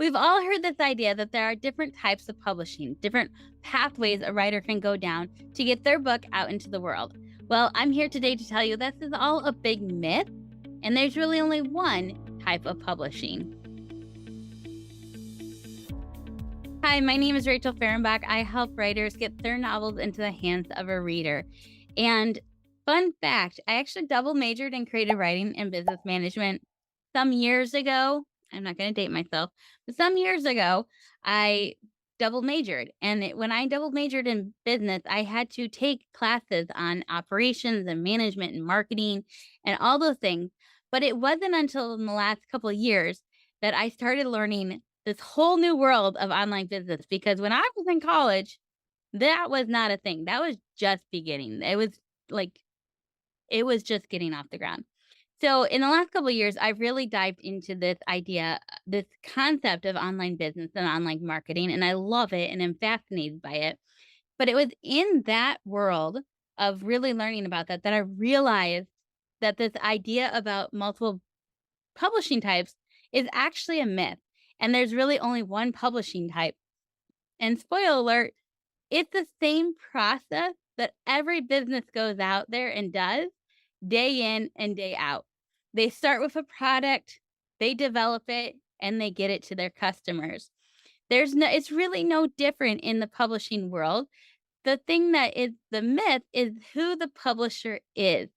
We've all heard this idea that there are different types of publishing, different pathways a writer can go down to get their book out into the world. Well, I'm here today to tell you this is all a big myth, and there's really only one type of publishing. Hi, my name is Rachel Fehrenbach. I help writers get their novels into the hands of a reader. And fun fact, I actually double majored in creative writing and business management some years ago. I'm not going to date myself, but some years ago, I double majored. And when I double majored in business, I had to take classes on operations and management and marketing and all those things. But it wasn't until in the last couple of years that I started learning this whole new world of online business, because when I was in college, that was not a thing. That was just beginning. Like it was just getting off the ground. So in the last couple of years, I've really dived into this idea, this concept of online business and online marketing, and I love it and am fascinated by it. But it was in that world of really learning about that I realized that this idea about multiple publishing types is actually a myth. And there's really only one publishing type. And spoiler alert, it's the same process that every business goes out there and does day in and day out. They start with a product, they develop it, and they get it to their customers. It's really no different in the publishing world. The thing that is the myth is who the publisher is.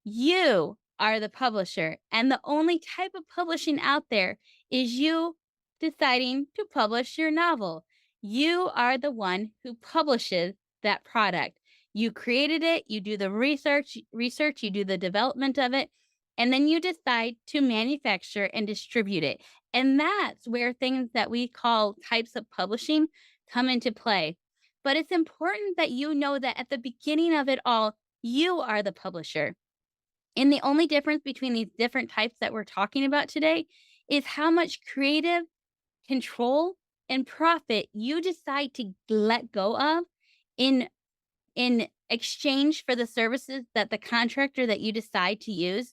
You are the publisher, and the only type of publishing out there is you deciding to publish your novel. You are the one who publishes that product. You created it, you do the research, you do the development of it, and then you decide to manufacture and distribute it. And that's where things that we call types of publishing come into play. But it's important that you know that at the beginning of it all, you are the publisher. And the only difference between these different types that we're talking about today is how much creative control and profit you decide to let go of in exchange for the services that the contractor that you decide to use.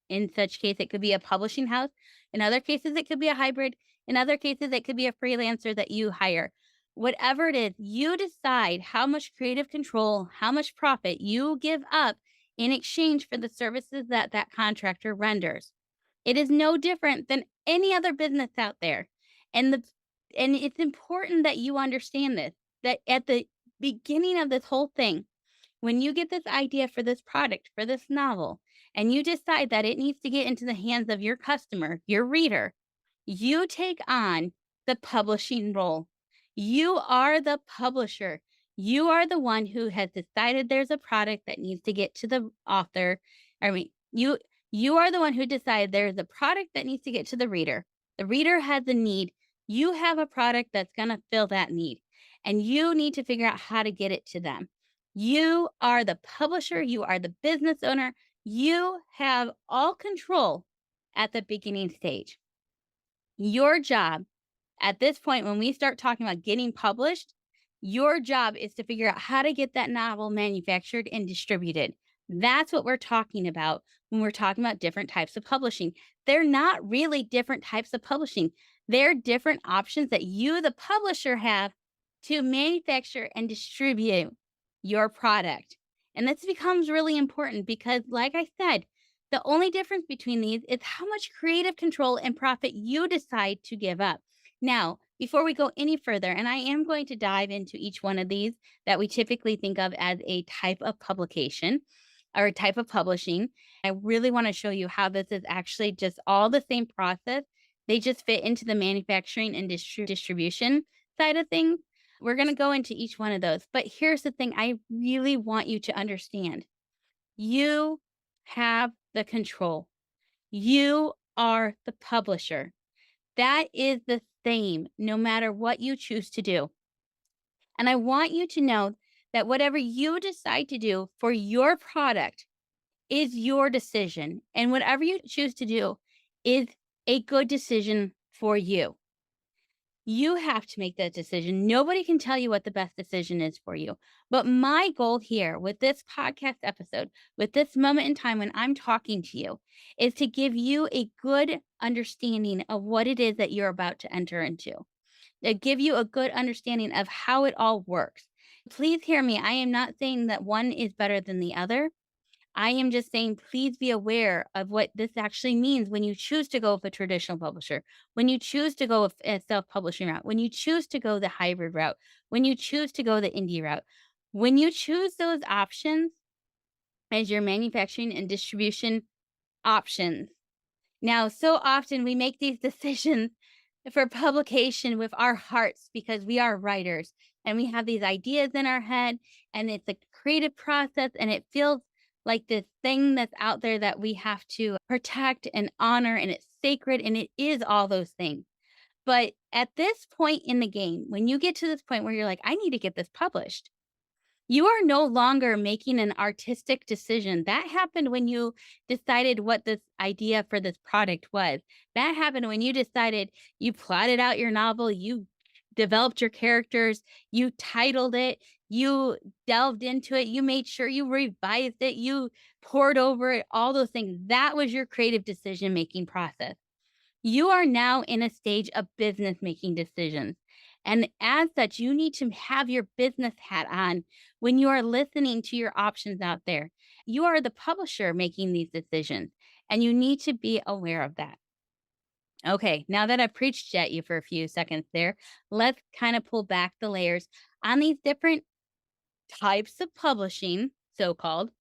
In such case, it could be a publishing house. In other cases, it could be a hybrid. In other cases, it could be a freelancer that you hire. Whatever it is, you decide how much creative control, how much profit you give up in exchange for the services that that contractor renders. It is no different than any other business out there. And the and it's important that you understand this, that at the beginning of this whole thing, when you get this idea for this product, for this novel, and you decide that it needs to get into the hands of your customer, your reader, you take on the publishing role. You are the publisher. You are the one who has decided there's a product that needs to get to the author. I mean, you are the one who decided there's a product that needs to get to the reader. The reader has a need. You have a product that's going to fill that need, and you need to figure out how to get it to them. You are the publisher, you are the business owner. You have all control at the beginning stage. Your job at this point, when we start talking about getting published, your job is to figure out how to get that novel manufactured and distributed. That's what we're talking about when we're talking about different types of publishing. They're not really different types of publishing. They're different options that you, the publisher, have to manufacture and distribute your product. And this becomes really important because, like I said, the only difference between these is how much creative control and profit you decide to give up. Now, before we go any further, and I am going to dive into each one of these that we typically think of as a type of publication or a type of publishing, I really want to show you how this is actually just all the same process. They just fit into the manufacturing and distribution side of things. We're going to go into each one of those. But here's the thing I really want you to understand: you have the control, you are the publisher. That is the same no matter what you choose to do. And I want you to know that whatever you decide to do for your product is your decision. And whatever you choose to do is a good decision for you. You have to make that decision. Nobody can tell you what the best decision is for you. But my goal here with this podcast episode, with this moment in time when I'm talking to you, is to give you a good understanding of what it is that you're about to enter into, to give you a good understanding of how it all works. Please hear me. I am not saying that one is better than the other. I am just saying, please be aware of what this actually means when you choose to go with a traditional publisher, when you choose to go with a self publishing route, when you choose to go the hybrid route, when you choose to go the indie route. When you choose those options as your manufacturing and distribution options. Now, so often we make these decisions for publication with our hearts because we are writers and we have these ideas in our head, and it's a creative process, and it feels like this thing that's out there that we have to protect and honor, and it's sacred, and it is all those things. But at this point in the game, when you get to this point where you're like, I need to get this published, you are no longer making an artistic decision. That happened when you decided what this idea for this product was. That happened when you decided, you plotted out your novel, you developed your characters, you titled it, you delved into it, you made sure you revised it, you poured over it, all those things. That was your creative decision making process. You are now in a stage of business making decisions. And as such, you need to have your business hat on when you are listening to your options out there. You are the publisher making these decisions, and you need to be aware of that. Okay, now that I've preached at you for a few seconds there, let's kind of pull back the layers on these different types of publishing, so-called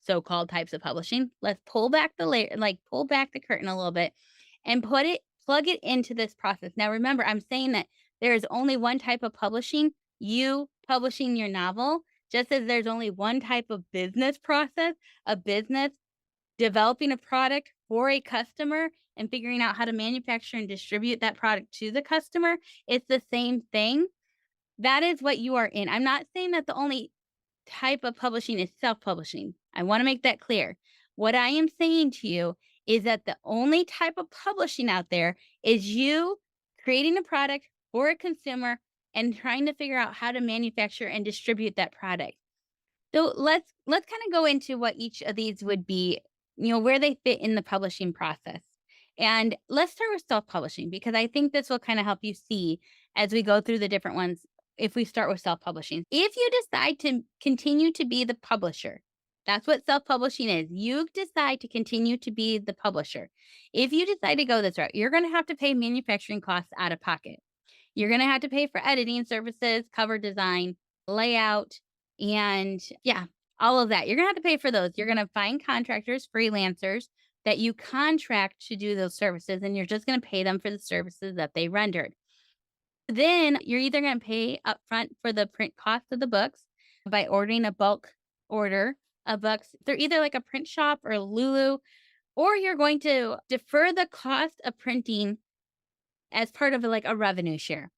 types of publishing. Let's pull back the layer, like pull back the curtain a little bit and plug it into this process. Now remember, I'm saying that there is only one type of publishing, you publishing your novel, just as there's only one type of business process, a business developing a product for a customer and figuring out how to manufacture and distribute that product to the customer. It's the same thing. That is what you are in. I'm not saying that the only type of publishing is self-publishing. I want to make that clear. What I am saying to you is that the only type of publishing out there is you creating a product for a consumer and trying to figure out how to manufacture and distribute that product. So let's kind of go into what each of these would be, where they fit in the publishing process. And let's start with self-publishing because I think this will kind of help you see as we go through the different ones. If we start with self-publishing, if you decide to continue to be the publisher, that's what self-publishing is. You decide to continue to be the publisher. If you decide to go this route, you're going to have to pay manufacturing costs out of pocket. You're going to have to pay for editing services, cover design, layout, and yeah, all of that. You're going to have to pay for those. You're going to find contractors, freelancers that you contract to do those services, and you're just going to pay them for the services that they rendered. Then you're either going to pay upfront for the print cost of the books by ordering a bulk order of books. They're either like a print shop or Lulu, or you're going to defer the cost of printing as part of like a revenue share.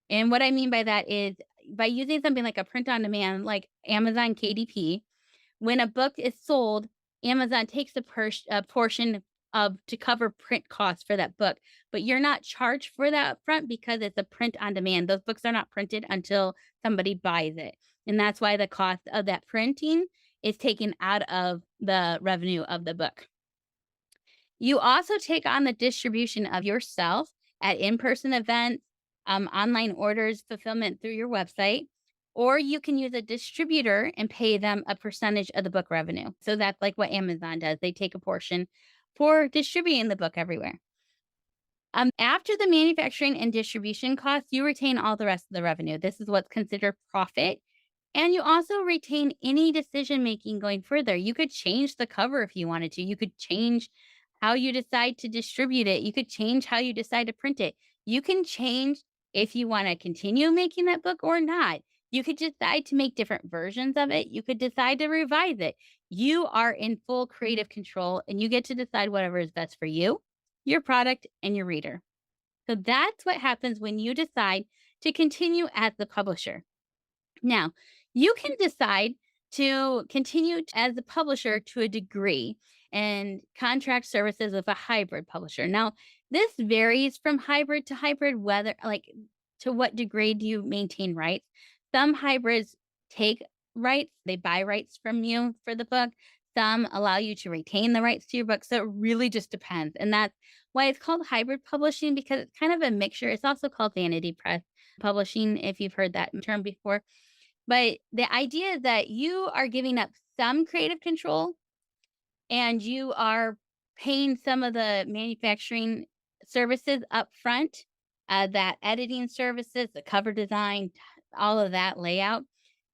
And what I mean by that is by using something like a print on demand, like Amazon KDP, when a book is sold, Amazon takes a portion of to cover print costs for that book, but you're not charged for that upfront because it's a print on demand. Those books are not printed until somebody buys it. And that's why the cost of that printing is taken out of the revenue of the book. You also take on the distribution of yourself at in-person events, online orders, fulfillment through your website, or you can use a distributor and pay them a percentage of the book revenue. So that's like what Amazon does. They take a portion for distributing the book everywhere. After the manufacturing and distribution costs, you retain all the rest of the revenue. This is what's considered profit. And you also retain any decision making going further. You could change the cover if you wanted to. You could change how you decide to distribute it. You could change how you decide to print it. You can change if you want to continue making that book or not. You could decide to make different versions of it. You could decide to revise it. You are in full creative control and you get to decide whatever is best for you, your product, and your reader. So that's what happens when you decide to continue as the publisher. Now, you can decide to continue as the publisher to a degree and contract services with a hybrid publisher. Now, this varies from hybrid to hybrid, whether like To what degree do you maintain rights? Some hybrids take rights, they buy rights from you for the book. Some allow you to retain the rights to your book. So it really just depends. And that's why it's called hybrid publishing because it's kind of a mixture. It's also called vanity press publishing, if you've heard that term before. But the idea is that you are giving up some creative control and you are paying some of the manufacturing services up front, that editing services, the cover design, all of that layout,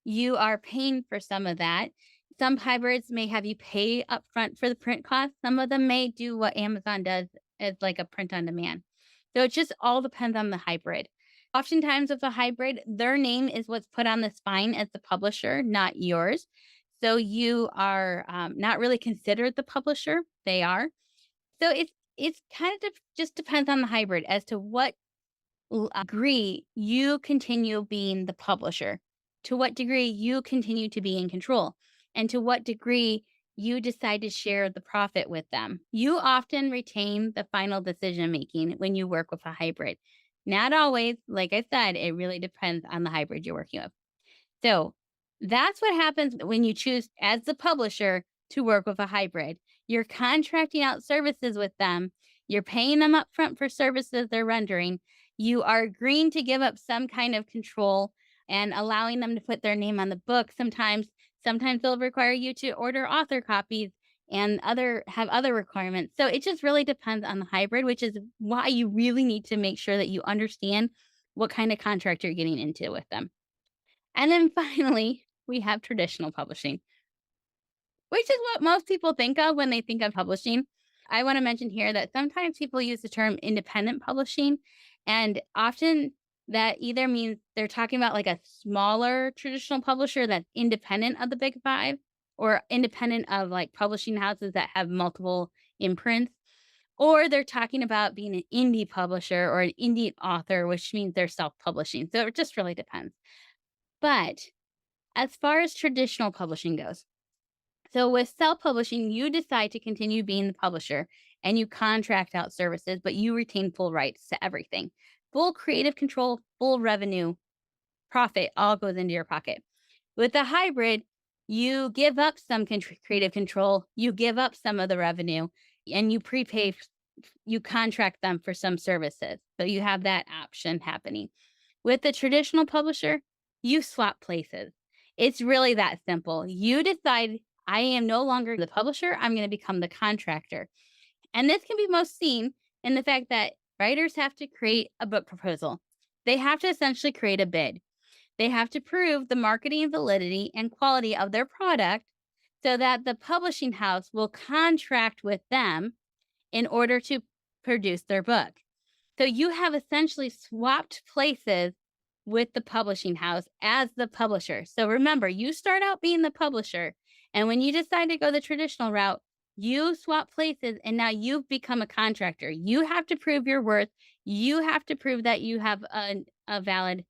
you are paying for some of that. Some hybrids may have you pay upfront for the print cost. Some of them may do what Amazon does as like a print on demand. So it just all depends on the hybrid. Oftentimes with a hybrid, their name is what's put on the spine as the publisher, not yours. So you are not really considered the publisher. They are. So it's kind of just depends on the hybrid as to what degree you continue being the publisher, to what degree you continue to be in control, and to what degree you decide to share the profit with them. You often retain the final decision making when you work with a hybrid. Not always, like I said, it really depends on the hybrid you're working with. So that's what happens when you choose as the publisher to work with a hybrid. You're contracting out services with them. You're paying them upfront for services they're rendering. You are agreeing to give up some kind of control and allowing them to put their name on the book. Sometimes they'll require you to order author copies and have other requirements. So it just really depends on the hybrid, which is why you really need to make sure that you understand what kind of contract you're getting into with them. And then finally, we have traditional publishing, which is what most people think of when they think of publishing. I want to mention here that sometimes people use the term independent publishing, and often that either means they're talking about like a smaller traditional publisher that's independent of the big five or independent of like publishing houses that have multiple imprints, or they're talking about being an indie publisher or an indie author, which means they're self publishing. So it just really depends. But as far as traditional publishing goes, so with self publishing, you decide to continue being the publisher and you contract out services, but you retain full rights to everything. Full creative control, full revenue, profit all goes into your pocket. With a hybrid, you give up some creative control, you give up some of the revenue, and you you contract them for some services. So you have that option happening. With the traditional publisher, you swap places. It's really that simple. You decide, I am no longer the publisher, I'm going to become the contractor. And this can be most seen in the fact that writers have to create a book proposal. They have to essentially create a bid. They have to prove the marketing validity and quality of their product so that the publishing house will contract with them in order to produce their book. So you have essentially swapped places with the publishing house as the publisher. So remember, you start out being the publisher. And when you decide to go the traditional route, you swap places and now you've become a contractor. You have to prove your worth. You have to prove that you have a valid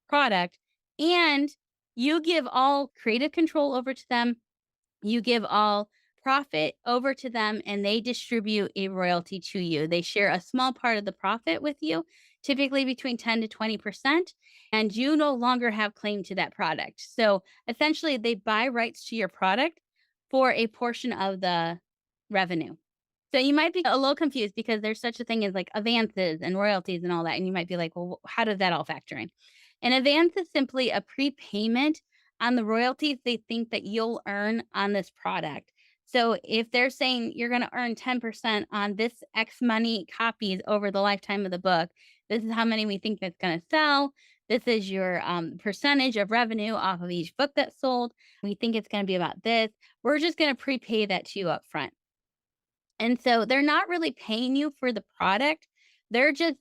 product and you give all creative control over to them. You give all profit over to them and they distribute a royalty to you. They share a small part of the profit with you, typically between 10 to 20%, and you no longer have claim to that product. So essentially, they buy rights to your product for a portion of the revenue. So you might be a little confused because there's such a thing as like advances and royalties and all that. And you might be like, well, how does that all factor in? An advance is simply a prepayment on the royalties they think that you'll earn on this product. So if they're saying you're going to earn 10% on this X money copies over the lifetime of the book, this is how many we think it's going to sell. This is your percentage of revenue off of each book that's sold. We think it's going to be about this. We're just going to prepay that to you up front. And so they're not really paying you for the product. They're just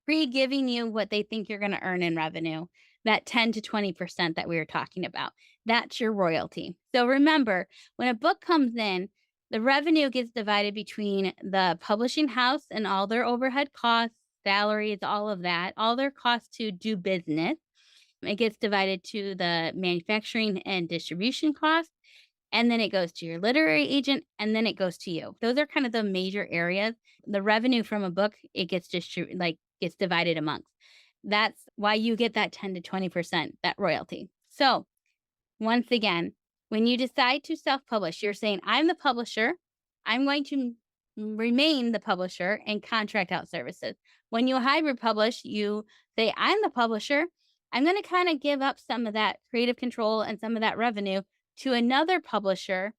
pre-giving you what they think you're going to earn in revenue, that 10 to 20% that we were talking about. That's your royalty. So remember, when a book comes in, the revenue gets divided between the publishing house and all their overhead costs, salaries, all of that, all their costs to do business. It gets divided to the manufacturing and distribution costs and then it goes to your literary agent, and then it goes to you. Those are kind of the major areas. The revenue from a book, it gets gets divided amongst. That's why you get that 10 to 20%, that royalty. So, once again, when you decide to self publish, you're saying, I'm the publisher. I'm going to remain the publisher and contract out services. When you hybrid publish, you say, I'm the publisher. I'm going to kind of give up some of that creative control and some of that revenue to another publisher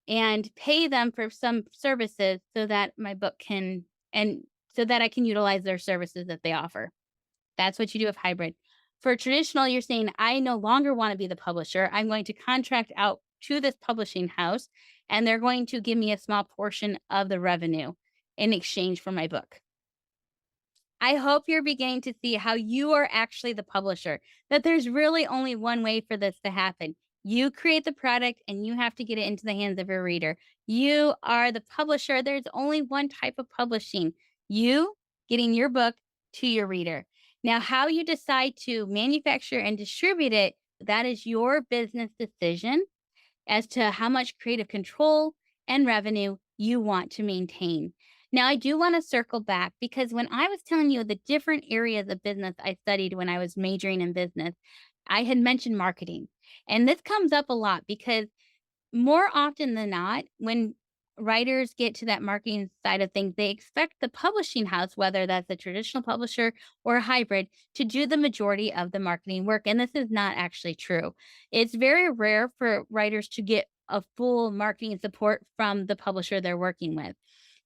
and pay them for some services so that my book can, and so that I can utilize their services that they offer. That's what you do with hybrid. For traditional, you're saying, I no longer want to be the publisher. I'm going to contract out to this publishing house, and they're going to give me a small portion of the revenue in exchange for my book. I hope you're beginning to see how you are actually the publisher, that there's really only one way for this to happen. You create the product and you have to get it into the hands of your reader. You are the publisher. There's only one type of publishing, you getting your book to your reader. Now, how you decide to manufacture and distribute it, that is your business decision as to how much creative control and revenue you want to maintain. Now, I do want to circle back because when I was telling you the different areas of business I studied when I was majoring in business, I had mentioned marketing. And this comes up a lot because more often than not, when writers get to that marketing side of things, they expect the publishing house, whether that's a traditional publisher or a hybrid, to do the majority of the marketing work. And this is not actually true. It's very rare for writers to get a full marketing support from the publisher they're working with.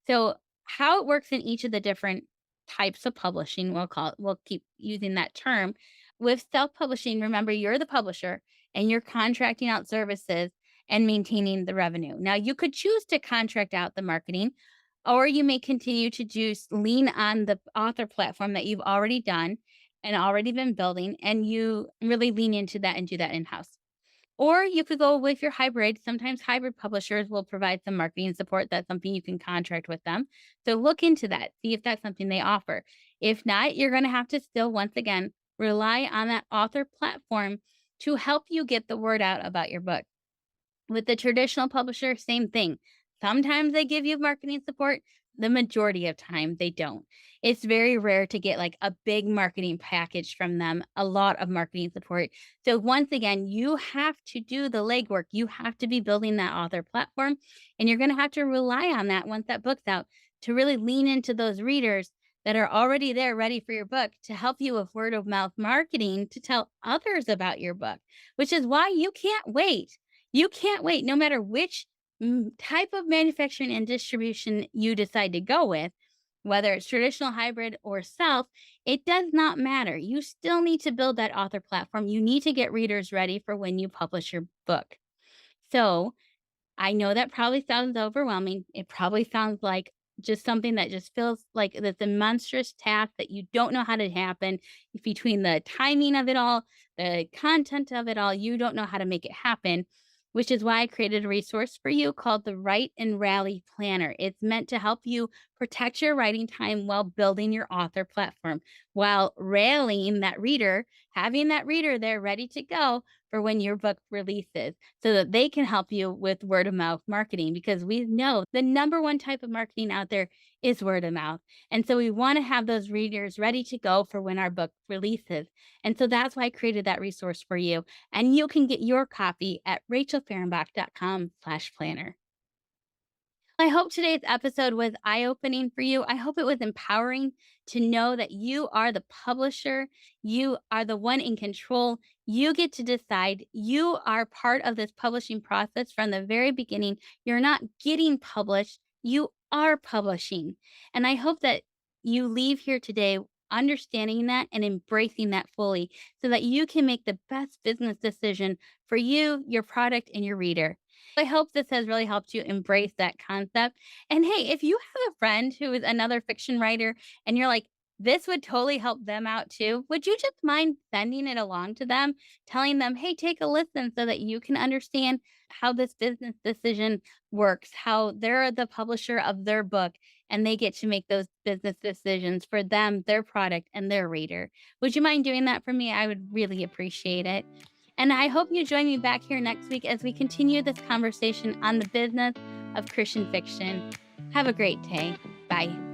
So, how it works in each of the different types of publishing, we'll keep using that term. With self-publishing, remember you're the publisher and you're contracting out services and maintaining the revenue. Now, you could choose to contract out the marketing, or you may continue to just lean on the author platform that you've already done and already been building, and you really lean into that and do that in-house. Or you could go with your hybrid. Sometimes hybrid publishers will provide some marketing support. That's something you can contract with them. So look into that. See if that's something they offer. If not, you're going to have to still, once again, rely on that author platform to help you get the word out about your book. With the traditional publisher, same thing. Sometimes they give you marketing support. The majority of time they don't. It's very rare to get like a big marketing package from them, a lot of marketing support. So once again, you have to do the legwork. You have to be building that author platform, and you're going to have to rely on that once that book's out to really lean into those readers that are already there ready for your book to help you with word of mouth marketing to tell others about your book, which is why you can't wait. You can't wait no matter which type of manufacturing and distribution you decide to go with, whether it's traditional, hybrid, or self, it does not matter. You still need to build that author platform. You need to get readers ready for when you publish your book. So, I know that probably sounds overwhelming. It probably sounds like just something that just feels like it's a monstrous task that you don't know how to happen between the timing of it all, the content of it all. You don't know how to make it happen, which is why I created a resource for you called the Write and Rally Planner. It's meant to help you protect your writing time while building your author platform, while rallying that reader, having that reader there ready to go for when your book releases so that they can help you with word of mouth marketing because we know the number one type of marketing out there is word of mouth. And so we want to have those readers ready to go for when our book releases. And so that's why I created that resource for you. And you can get your copy at rachelfehrenbach.com/planner. I hope today's episode was eye opening for you. I hope it was empowering to know that you are the publisher. You are the one in control. You get to decide. You are part of this publishing process from the very beginning. You're not getting published, you are publishing. And I hope that you leave here today understanding that and embracing that fully so that you can make the best business decision for you, your product, and your reader. I hope this has really helped you embrace that concept. And hey, if you have a friend who is another fiction writer and you're like, this would totally help them out too, would you just mind sending it along to them, telling them, hey, take a listen so that you can understand how this business decision works, how they're the publisher of their book and they get to make those business decisions for them, their product, and their reader. Would you mind doing that for me? I would really appreciate it. And I hope you join me back here next week as we continue this conversation on the business of Christian fiction. Have a great day. Bye.